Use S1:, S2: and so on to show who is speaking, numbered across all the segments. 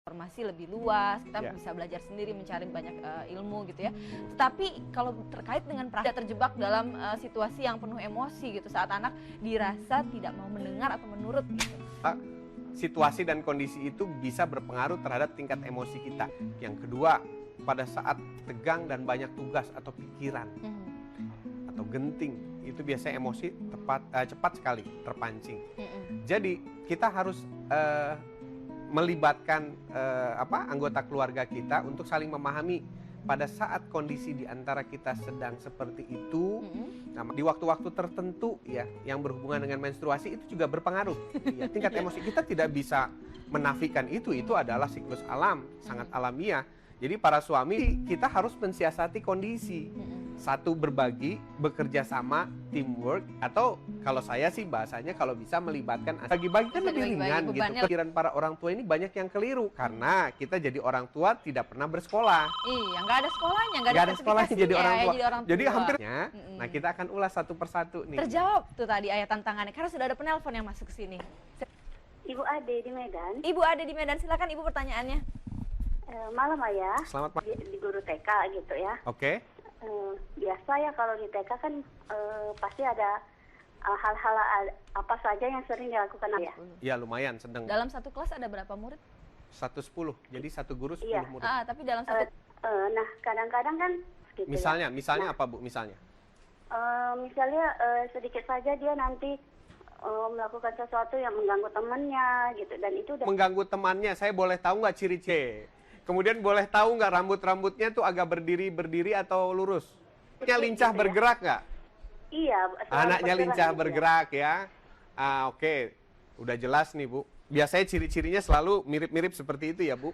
S1: informasi lebih luas, kita
S2: Ya.
S1: bisa belajar sendiri, mencari banyak ilmu gitu ya. Tetapi kalau terkait dengan perasaan terjebak dalam situasi yang penuh emosi gitu saat anak dirasa tidak mau mendengar atau menurut gitu.
S2: Situasi dan kondisi itu bisa berpengaruh terhadap tingkat emosi kita. Yang kedua, pada saat tegang dan banyak tugas atau pikiran atau genting, itu biasanya emosi cepat sekali terpancing. Jadi kita harus melibatkan anggota keluarga kita untuk saling memahami pada saat kondisi di antara kita sedang seperti itu. Nah, di waktu-waktu tertentu ya yang berhubungan dengan menstruasi itu juga berpengaruh. Ya, tingkat emosi kita tidak bisa menafikan itu adalah siklus alam, sangat alamiah. Jadi para suami kita harus mensiasati kondisi. Satu, berbagi, bekerja sama, teamwork, atau kalau saya sih bahasanya kalau bisa melibatkan, bagi-bagi kan lebih ringan gitu. Pikiran para orang tua ini banyak yang keliru karena kita jadi orang tua tidak pernah bersekolah.
S1: Iya, nggak ada sekolahnya,
S2: nggak ada sekolahnya jadi orang tua. Jadi hampirnya, nah kita akan ulas satu persatu nih.
S1: Terjawab tuh tadi ayat tantangannya karena sudah ada penelpon yang masuk ke sini.
S3: Ibu Ade di Medan.
S1: Ibu Ade di Medan, silakan Ibu pertanyaannya.
S3: Malam Ayah.
S2: Selamat malam.
S3: Di guru TK gitu ya.
S2: Oke.
S3: Biasa ya kalau di TK kan pasti ada hal-hal apa saja yang sering dilakukan Ayah.
S2: Ya lumayan, sedang.
S1: Dalam satu kelas ada berapa murid?
S2: 110, jadi satu guru 10
S3: Iya.
S2: murid.
S1: Tapi dalam satu
S3: Nah kadang-kadang kan gitu
S2: Misalnya
S3: ya.
S2: apa Bu? Misalnya?
S3: Misalnya sedikit saja dia nanti melakukan sesuatu yang mengganggu temannya gitu, dan itu udah
S2: Mengganggu temannya, saya boleh tahu nggak ciri-ciri? Kemudian boleh tahu nggak rambut-rambutnya tuh agak berdiri anto lurus? Anaknya lincah bergerak nggak?
S3: Iya.
S2: Anaknya lincah
S3: gitu ya.
S2: bergerak ya. Oke. Udah jelas nih Bu. Biasanya ciri-cirinya selalu mirip-mirip seperti itu ya Bu?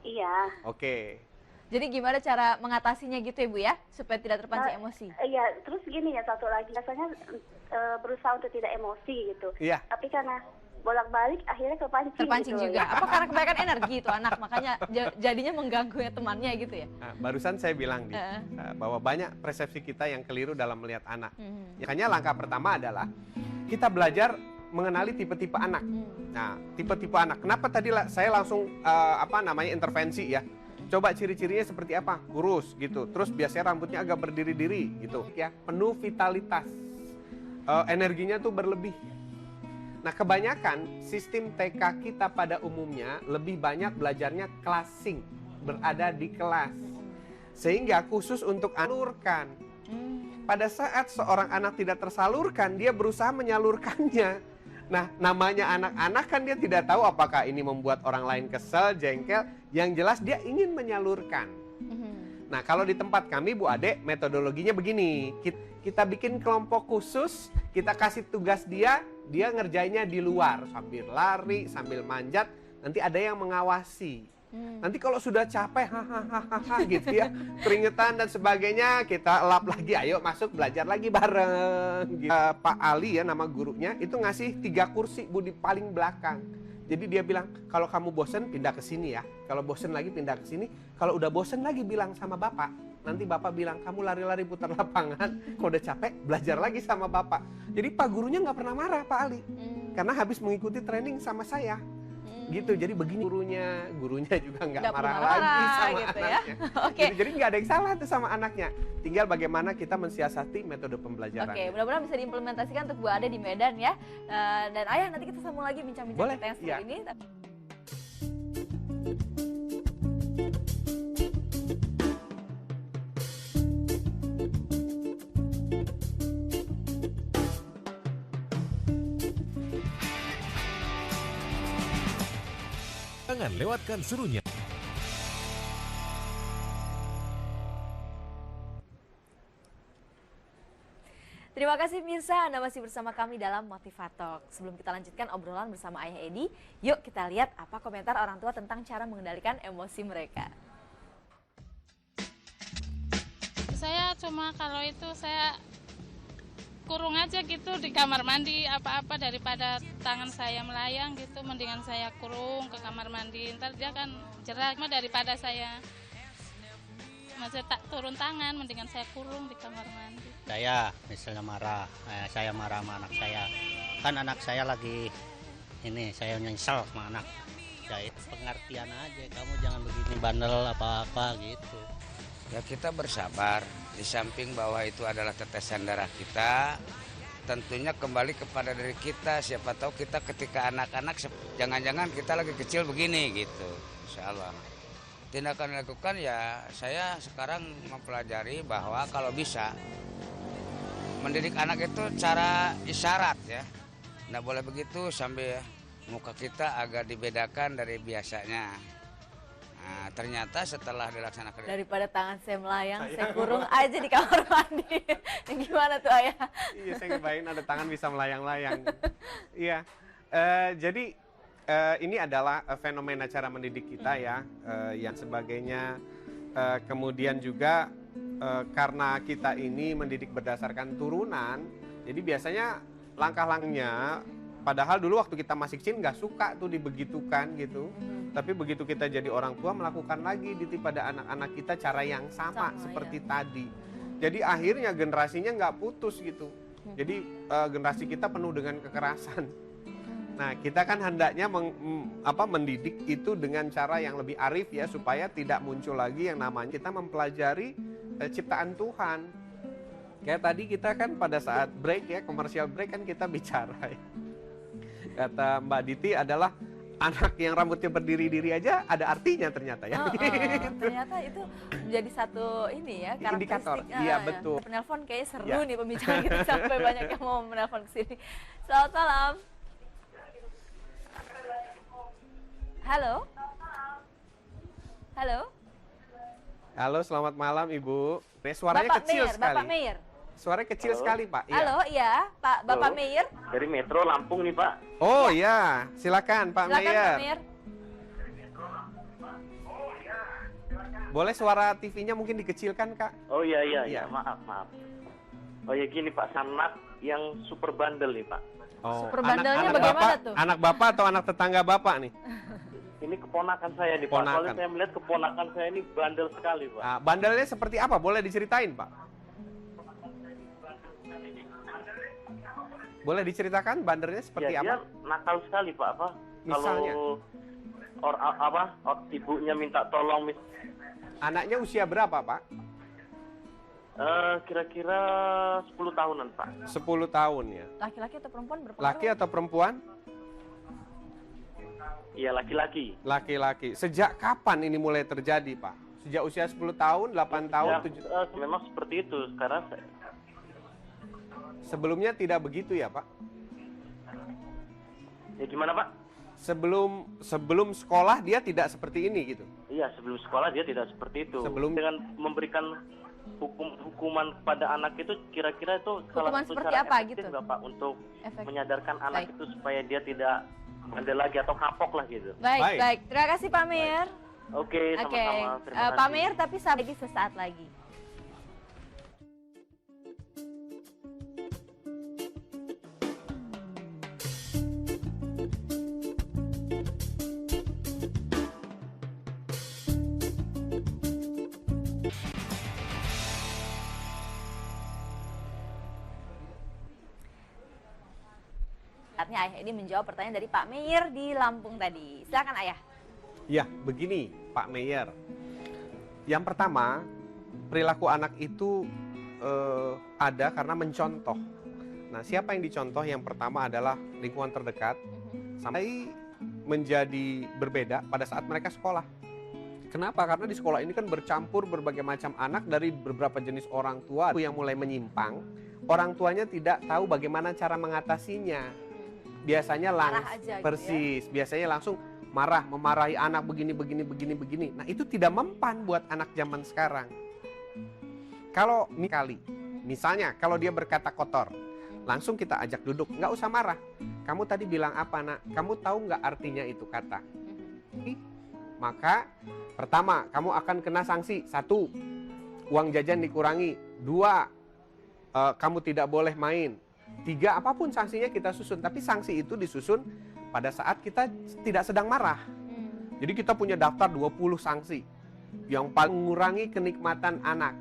S3: Iya.
S2: Oke.
S1: Jadi gimana cara mengatasinya gitu ya Bu ya, supaya tidak terpancing emosi?
S3: Iya, terus gini ya satu lagi, biasanya berusaha untuk tidak emosi gitu.
S2: Iya.
S3: Tapi karena bolak-balik akhirnya
S1: Terpancing
S3: gitu,
S1: juga.
S3: ya.
S1: Apa karena kebanyakan energi itu anak, makanya jadinya mengganggu ya temannya gitu ya?
S2: Nah, barusan saya bilang bahwa banyak persepsi kita yang keliru dalam melihat anak. Makanya langkah pertama adalah kita belajar mengenali tipe-tipe anak. Nah, tipe-tipe anak. Kenapa tadi saya langsung intervensi ya? Coba ciri-cirinya seperti apa? Kurus gitu. Terus biasanya rambutnya agak berdiri-diri gitu ya. Penuh vitalitas. Energinya tuh berlebih. Nah, kebanyakan sistem TK kita pada umumnya lebih banyak belajarnya klasik, berada di kelas. Sehingga khusus untuk alurkan. Pada saat seorang anak tidak tersalurkan, dia berusaha menyalurkannya. Nah, namanya anak-anak kan dia tidak tahu apakah ini membuat orang lain kesel, jengkel. Yang jelas dia ingin menyalurkan. Nah, kalau di tempat kami Bu Ade, metodologinya begini. Kita bikin kelompok khusus, kita kasih tugas dia ngerjainnya di luar. Sambil lari, sambil manjat, nanti ada yang mengawasi. Nanti kalau sudah capek, hahaha gitu ya, keringetan dan sebagainya, kita lap lagi, ayo masuk belajar lagi bareng. Gitu. Pak Ali ya nama gurunya, itu ngasih 3 kursi Bu di paling belakang. Jadi dia bilang, kalau kamu bosen pindah ke sini ya. Kalau bosen lagi pindah ke sini. Kalau udah bosen lagi bilang sama Bapak. Nanti Bapak bilang, kamu lari-lari putar lapangan. Kalau udah capek, belajar lagi sama Bapak. Jadi Pak gurunya nggak pernah marah Pak Ali. Karena habis mengikuti training sama saya. Gitu, jadi begini gurunya juga nggak marah lagi sama
S1: gitu
S2: anaknya.
S1: Ya? Oke.
S2: Jadi nggak ada yang salah tuh sama anaknya. Tinggal bagaimana kita mensiasati metode pembelajaran.
S1: Oke, mudah-mudahan bisa diimplementasikan untuk Bu Ade di Medan ya. Dan Ayah nanti kita sambung lagi bincang-bincang kita yang seperti ini.
S4: Jangan lewatkan serunya.
S1: Terima kasih Mirsa, Anda masih bersama kami dalam Motivatalk. Sebelum kita lanjutkan obrolan bersama Ayah Edi, yuk kita lihat apa komentar orang tua tentang cara mengendalikan emosi mereka.
S5: Saya cuma kalau itu saya kurung aja gitu di kamar mandi, apa-apa daripada tangan saya melayang gitu, mendingan saya kurung ke kamar mandi, ntar dia kan jerak, mah daripada saya masih tak turun tangan, mendingan saya kurung di kamar mandi.
S6: Saya misalnya marah, saya marah sama anak saya, kan anak saya lagi ini, saya nyesel sama anak, Ya itu pengertian aja, kamu jangan begini bandel apa-apa gitu.
S4: Ya kita bersabar, di samping bahwa itu adalah tetesan darah kita, tentunya kembali kepada diri kita. Siapa tahu kita ketika anak-anak, jangan-jangan kita lagi kecil begini gitu, insya Allah. Tindakan dilakukan ya, saya sekarang mempelajari bahwa kalau bisa mendidik anak itu cara isyarat ya. Nggak boleh begitu sambil muka kita agak dibedakan dari biasanya. Nah, ternyata setelah dilaksanakan
S1: Daripada tangan saya melayang, saya kurung aja di kamar mandi. Gimana tuh ayah?
S2: Iya, saya ngebayangin ada tangan bisa melayang-layang. Iya, jadi ini adalah fenomena cara mendidik kita ya, yang sebagainya. Kemudian juga karena kita ini mendidik berdasarkan turunan, jadi biasanya langkah-langkahnya, padahal dulu waktu kita masih kecil nggak suka tuh dibegitukan gitu. Tapi begitu kita jadi orang tua melakukan lagi pada anak-anak kita cara yang sama seperti tadi. Jadi akhirnya generasinya nggak putus gitu. Jadi generasi kita penuh dengan kekerasan. Nah, kita kan hendaknya mendidik itu dengan cara yang lebih arif ya, supaya tidak muncul lagi yang namanya kita mempelajari ciptaan Tuhan. Kayak tadi kita kan pada saat break ya, commercial break kan kita bicara ya. Kata Mbak Diti adalah anak yang rambutnya berdiri-diri aja ada artinya ternyata ya.
S1: Ternyata itu menjadi satu ini ya,
S2: indikator.
S1: karakteristik.
S2: Iya, betul.
S1: Penelpon kayaknya seru
S2: Ya.
S1: nih pembicaraan kita, sampai banyak yang mau menelpon ke sini. Selamat malam. Halo. Halo.
S2: Halo, selamat malam Ibu. Suaranya
S1: Bapak
S2: kecil
S1: Mayor,
S2: sekali.
S1: Bapak Mayor.
S2: Suaranya kecil sekali, Pak. Iya.
S1: Halo, iya, Pak Bapak
S7: Halo.
S1: Mayor.
S7: Dari Metro Lampung nih Pak.
S2: Oh iya, silakan Pak
S1: Silakan
S2: Mayor.
S1: Pak Mayor.
S2: Boleh suara TV-nya mungkin dikecilkan, Kak?
S7: Oh iya
S2: Iya.
S7: maaf. Oh ya gini Pak, Sanak yang super bandel nih Pak.
S2: Oh,
S1: Super bandelnya
S2: anak
S1: bagaimana
S2: bapak,
S1: tuh?
S2: Anak Bapak atau anak tetangga Bapak nih?
S7: Ini keponakan saya nih Pak.
S2: Keponakan.
S7: Soalnya saya melihat keponakan saya ini bandel sekali Pak.
S2: Nah, bandelnya seperti apa? Boleh diceritain, Pak? Boleh diceritakan bandelnya seperti
S7: Ya, dia
S2: apa?
S7: nakal sekali Pak.
S2: Misalnya?
S7: Kalau ibunya minta tolong,
S2: Anaknya usia berapa, Pak?
S7: kira-kira 10 tahunan Pak.
S2: 10 tahun ya.
S1: Laki-laki atau perempuan berpengaruh?
S2: Laki atau perempuan?
S7: Iya laki-laki.
S2: Laki-laki. Sejak kapan ini mulai terjadi, Pak? Sejak usia 10 tahun, 8 tahun,
S7: Ya,
S2: 7...
S7: memang seperti itu. Sekarang
S2: Sebelumnya tidak begitu ya, Pak?
S7: ya gimana Pak?
S2: Sebelum sekolah dia tidak seperti ini gitu.
S7: Iya, sebelum sekolah dia tidak seperti itu.
S2: Sebelum-
S7: Dengan memberikan hukuman kepada anak itu, kira-kira itu salah
S1: Hukuman
S7: satu
S1: seperti
S7: cara
S1: apa
S7: efektif
S1: gitu?
S7: nggak Pak untuk
S1: Efek.
S7: menyadarkan anak
S1: Baik.
S7: itu supaya dia tidak bandel lagi atau kapok lah gitu.
S1: Baik,
S2: Baik.
S1: baik. Terima kasih Pak Mayor.
S7: Oke,
S1: Oke,
S7: sama-sama. Terima
S1: Pak
S7: kasih.
S1: Mayor, tapi sampai lagi sesaat lagi. Saatnya Ayah ini menjawab pertanyaan dari Pak Mayor di Lampung tadi. Silakan Ayah.
S2: Ya, begini Pak Mayor. Yang pertama, perilaku anak itu ada karena mencontoh. Nah, siapa yang dicontoh? Yang pertama adalah lingkungan terdekat. Sampai menjadi berbeda pada saat mereka sekolah. Kenapa? Karena di sekolah ini kan bercampur berbagai macam anak dari beberapa jenis orang tua yang mulai menyimpang. Orang tuanya tidak tahu bagaimana cara mengatasinya. Biasanya
S1: Marah
S2: langsung
S1: aja gitu ya.
S2: persis, biasanya langsung marah, memarahi anak begini. Nah, itu tidak mempan buat anak zaman sekarang. Kalau misalnya kalau dia berkata kotor, langsung kita ajak duduk, nggak usah marah. Kamu tadi bilang apa, Nak? Kamu tahu nggak artinya itu kata? Maka pertama, kamu akan kena sanksi. 1, uang jajan dikurangi. 2, kamu tidak boleh main. 3, apapun sanksinya kita susun. Tapi sanksi itu disusun pada saat kita tidak sedang marah. Jadi kita punya daftar 20 sanksi yang paling mengurangi kenikmatan anak.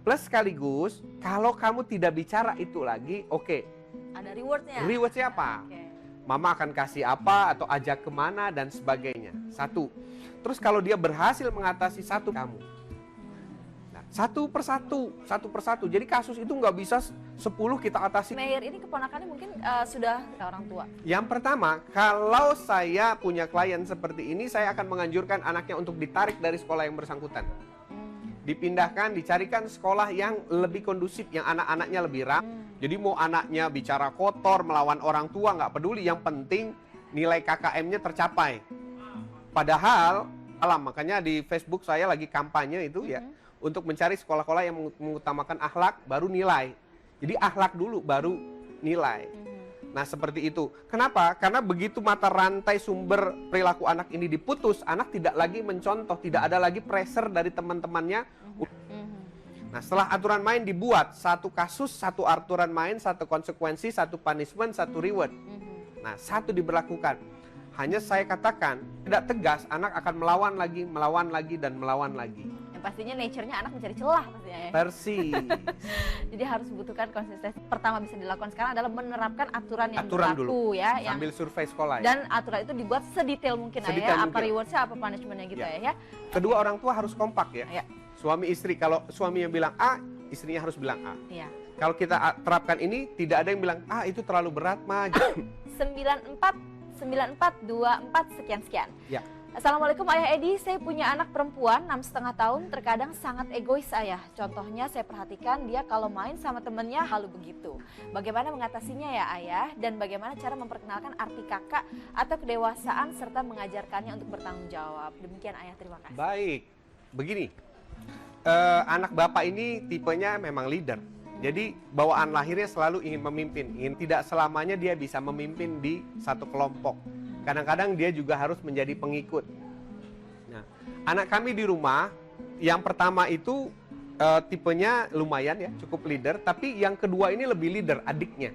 S2: Plus sekaligus, kalau kamu tidak bicara itu lagi, oke.
S1: Ada rewardnya.
S2: Rewardnya apa?
S1: Oke.
S2: mama akan kasih apa atau ajak kemana dan sebagainya. Satu. Terus kalau dia berhasil mengatasi satu kamu, nah, satu persatu. Jadi kasus itu nggak bisa 10 kita atasi.
S1: Meher ini keponakannya mungkin sudah orang tua.
S2: Yang pertama, kalau saya punya klien seperti ini, saya akan menganjurkan anaknya untuk ditarik dari sekolah yang bersangkutan. Dipindahkan, dicarikan sekolah yang lebih kondusif, yang anak-anaknya lebih ramah. Jadi mau anaknya bicara kotor, melawan orang tua, nggak peduli. Yang penting nilai KKM-nya tercapai. Padahal, makanya di Facebook saya lagi kampanye itu ya, untuk mencari sekolah-sekolah yang mengutamakan akhlak, baru nilai. Jadi akhlak dulu, baru nilai. Nah seperti itu. Kenapa? Karena begitu mata rantai sumber perilaku anak ini diputus, anak tidak lagi mencontoh, tidak ada lagi pressure dari teman-temannya. Nah setelah aturan main dibuat, satu kasus, satu aturan main, satu konsekuensi, satu punishment, satu reward. Nah satu diberlakukan. Hanya saya katakan, tidak tegas, anak akan melawan lagi, dan melawan lagi.
S1: Yang pastinya nature-nya anak mencari celah pastinya ya.
S2: Persis.
S1: Jadi harus butuhkan konsistensi. Pertama bisa dilakukan sekarang adalah menerapkan aturan yang berlaku
S2: dulu.
S1: Ya.
S2: Sambil survei sekolah ya.
S1: Dan aturan itu dibuat sedetail mungkin ya. Apa reward-nya, apa punishment-nya gitu ya.
S2: Kedua orang tua harus kompak ya.
S1: Ya.
S2: Suami istri, kalau suaminya bilang A, istrinya harus bilang A.
S1: Ya.
S2: Kalau kita terapkan ini, tidak ada yang bilang, itu terlalu berat mah.
S1: 9424 sekian.
S2: Ya.
S1: Assalamualaikum Ayah Edi, saya punya anak perempuan 6,5 tahun, terkadang sangat egois Ayah. Contohnya saya perhatikan dia kalau main sama temennya halu begitu. Bagaimana mengatasinya ya Ayah? Dan bagaimana cara memperkenalkan arti kakak atau kedewasaan serta mengajarkannya untuk bertanggung jawab? Demikian Ayah, terima kasih.
S2: Baik, begini. Anak bapak ini tipenya memang leader. Jadi bawaan lahirnya selalu ingin memimpin. Tidak selamanya dia bisa memimpin di satu kelompok. Kadang-kadang dia juga harus menjadi pengikut. Nah, anak kami di rumah, yang pertama itu tipenya lumayan ya, cukup leader. Tapi yang kedua ini lebih leader, adiknya.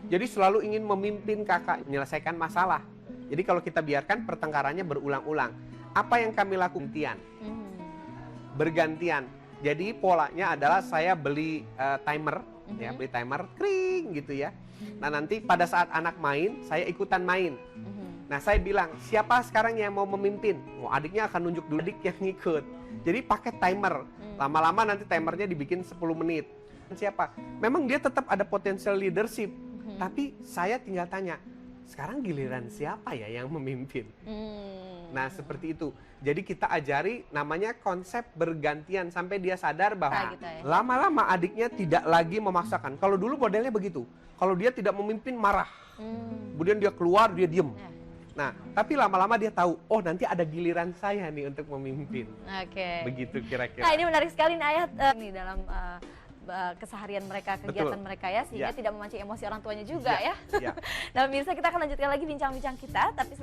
S2: Jadi selalu ingin memimpin kakak, menyelesaikan masalah. Jadi kalau kita biarkan pertengkarannya berulang-ulang. Apa yang kami lakukan? Bergantian. Jadi polanya adalah saya beli timer, ya, beli timer, kring gitu ya. Nah nanti pada saat anak main, saya ikutan main. Nah saya bilang, siapa sekarang yang mau memimpin? Adiknya akan nunjuk dulu, adik yang ngikut. Jadi pakai timer. Lama-lama nanti timernya dibikin 10 menit. Siapa? Memang dia tetap ada potensial leadership. Tapi saya tinggal tanya, sekarang giliran siapa ya yang memimpin? Nah seperti itu. Jadi kita ajari namanya konsep bergantian sampai dia sadar bahwa lama-lama adiknya tidak lagi memaksakan. Kalau dulu modelnya begitu. Kalau dia tidak memimpin marah. Kemudian dia keluar, dia diem. Nah, tapi lama-lama dia tahu, oh nanti ada giliran saya nih untuk memimpin. Begitu kira-kira.
S1: Nah ini menarik sekali nih Ayah nih dalam keseharian mereka, kegiatan mereka ya, sehingga tidak memancing emosi orang tuanya juga ya. Nah pemirsa, kita akan lanjutkan lagi bincang-bincang kita, tapi